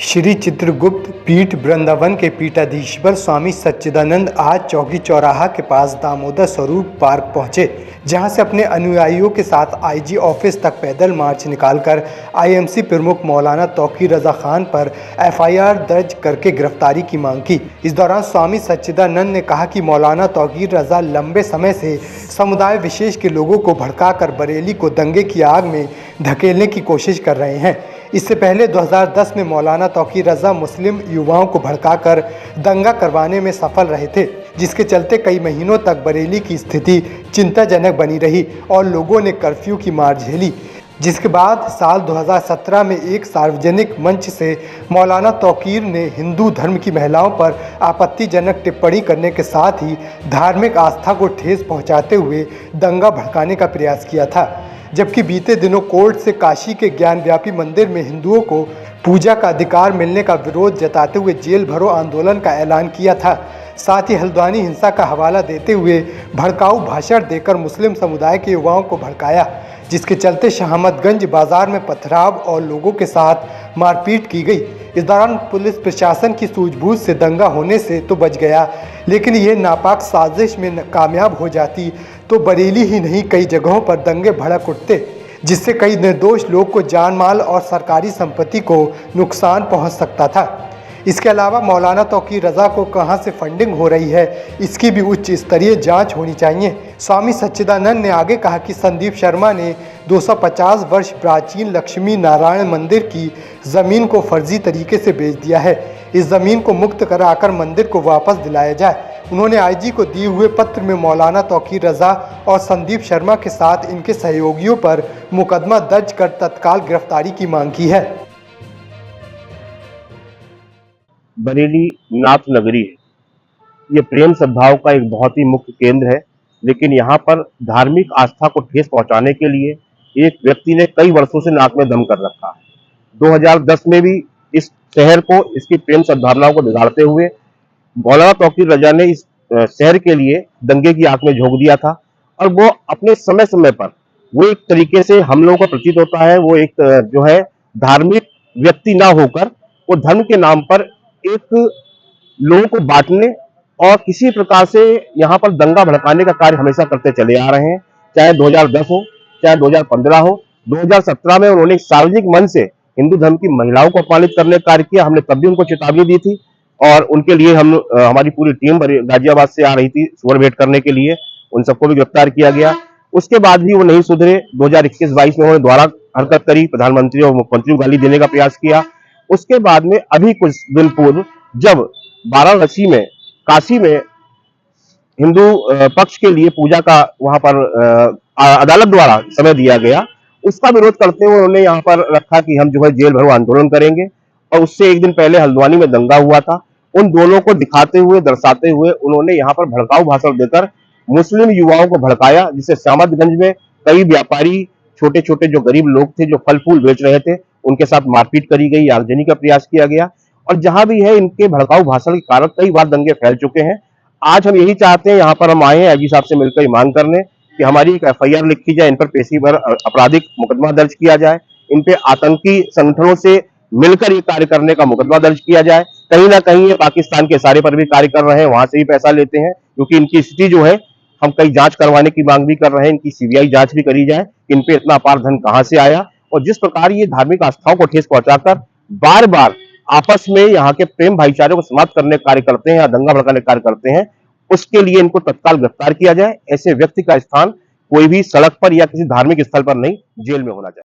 श्री चित्रगुप्त पीठ वृंदावन के पीठाधीश्वर स्वामी सच्चिदानंद आज चौकी चौराहा के पास दामोदर स्वरूप पार्क पहुंचे, जहां से अपने अनुयायियों के साथ आईजी ऑफिस तक पैदल मार्च निकालकर आईएमसी प्रमुख मौलाना तौकीर रजा खान पर एफआईआर दर्ज करके गिरफ्तारी की मांग की। इस दौरान स्वामी सच्चिदानंद ने कहा कि मौलाना तौकीर रजा लंबे समय से समुदाय विशेष के लोगों को भड़काकर बरेली को दंगे की आग में धकेलने की कोशिश कर रहे हैं। इससे पहले 2010 में मौलाना तौकीर रजा मुस्लिम युवाओं को भड़काकर दंगा करवाने में सफल रहे थे, जिसके चलते कई महीनों तक बरेली की स्थिति चिंताजनक बनी रही और लोगों ने कर्फ्यू की मार झेली। जिसके बाद साल 2017 में एक सार्वजनिक मंच से मौलाना तौकीर ने हिंदू धर्म की महिलाओं पर आपत्तिजनक टिप्पणी करने के साथ ही धार्मिक आस्था को ठेस पहुंचाते हुए दंगा भड़काने का प्रयास किया था। जबकि बीते दिनों कोर्ट से काशी के ज्ञानव्यापी मंदिर में हिंदुओं को पूजा का अधिकार मिलने का विरोध जताते हुए जेल भरो आंदोलन का ऐलान किया था। साथ ही हल्द्वानी हिंसा का हवाला देते हुए भड़काऊ भाषण देकर मुस्लिम समुदाय के युवाओं को भड़काया, जिसके चलते शहामतगंज बाजार में पथराव और लोगों के साथ मारपीट की गई। इस दौरान पुलिस प्रशासन की सूझबूझ से दंगा होने से तो बच गया, लेकिन ये नापाक साजिश में कामयाब हो जाती तो बरेली ही नहीं कई जगहों पर दंगे भड़क उठते, जिससे कई निर्दोष लोग को जान माल और सरकारी संपत्ति को नुकसान पहुंच सकता था। इसके अलावा मौलाना तौकीर रजा को कहां से फंडिंग हो रही है, इसकी भी उच्च स्तरीय जांच होनी चाहिए। स्वामी सच्चिदानंद ने आगे कहा कि संदीप शर्मा ने 250 वर्ष प्राचीन लक्ष्मी नारायण मंदिर की ज़मीन को फर्जी तरीके से बेच दिया है। इस ज़मीन को मुक्त कराकर मंदिर को वापस दिलाया जाए। उन्होंने आईजी को दिए हुए पत्र में मौलाना तौकीर रजा और संदीप शर्मा के साथ इनके सहयोगियों पर मुकदमा दर्ज कर तत्काल गिरफ्तारी की मांग की है। बरेली नाथ नगरी है। ये प्रेम सद्भाव का एक बहुत ही मुख्य केंद्र है, लेकिन यहाँ पर धार्मिक आस्था को ठेस पहुंचाने के लिए एक व्यक्ति ने कई वर्षों से नाक में दम कर रखा है। 2010 में भी इस शहर को इसकी प्रेम सद्भावनाओं को बिगाड़ते हुए मौलाना तौकीर रजा ने इस शहर के लिए दंगे की आग में झोंक दिया था। और वो अपने समय समय पर वो एक तरीके से हम लोगों का प्रतीत होता है, वो एक जो है धार्मिक व्यक्ति ना होकर वो धर्म के नाम पर एक लोगों को बांटने और किसी प्रकार से यहाँ पर दंगा भड़काने का कार्य हमेशा करते चले आ रहे हैं। चाहे 2010 हो, चाहे 2015 हो, 2017 में उन्होंने सार्वजनिक मंच से हिंदू धर्म की महिलाओं को अपमानित करने का कार्य किया। हमने तब भी उनको चेतावनी दी थी और उनके लिए हमारी पूरी टीम गाजियाबाद से आ रही थी सुअर भेंट करने के लिए। उन सबको भी गिरफ्तार किया गया। उसके बाद भी वो नहीं सुधरे। 2021-22 में उन्होंने दोबारा हरकत करी, प्रधानमंत्री और मुख्यमंत्री को गाली देने का प्रयास किया। उसके बाद में अभी कुछ दिन पूर्व जब वाराणसी में काशी में हिंदू पक्ष के लिए पूजा का वहां पर अदालत द्वारा समय दिया गया, उसका विरोध करते हुए उन्होंने यहाँ पर रखा कि हम जो है जेल भरो आंदोलन करेंगे। और उससे एक दिन पहले हल्द्वानी में दंगा हुआ था। उन दोनों को दिखाते हुए दर्शाते हुए उन्होंने यहाँ पर भड़काऊ भाषण देकर मुस्लिम युवाओं को भड़काया, जिससे शहामतगंज में कई व्यापारी, छोटे छोटे जो गरीब लोग थे जो फल फूल बेच रहे थे, उनके साथ मारपीट करी गई, आगजनी का प्रयास किया गया। और जहां भी है इनके भड़काऊ भाषण के कारण कई बार दंगे फैल चुके हैं। आज हम यही चाहते हैं, यहाँ पर हम आए हैं आईजी साहब से मिलकर मांग करने कि हमारी एक एफआईआर लिखी जाए, इन पर पेशीवर आपराधिक मुकदमा दर्ज किया जाए, इन पे आतंकी संगठनों से मिलकर ये कार्य करने का मुकदमा दर्ज किया जाए। कहीं ना कहीं ये पाकिस्तान के इशारे पर भी कार्य कर रहे हैं, वहां से भी पैसा लेते हैं, क्योंकि इनकी स्थिति जो है हम कई जांच करवाने की मांग भी कर रहे हैं। इनकी सीबीआई जांच भी करी जाए कि इन पे इतना अपार धन कहां से आया। और जिस प्रकार ये धार्मिक आस्थाओं को ठेस पहुंचाकर बार बार आपस में यहाँ के प्रेम भाईचारे को समाप्त करने का कार्य करते हैं या दंगा भड़काने का कार्य करते हैं, उसके लिए इनको तत्काल गिरफ्तार किया जाए। ऐसे व्यक्ति का स्थान कोई भी सड़क पर या किसी धार्मिक स्थल पर नहीं, जेल में होना चाहिए।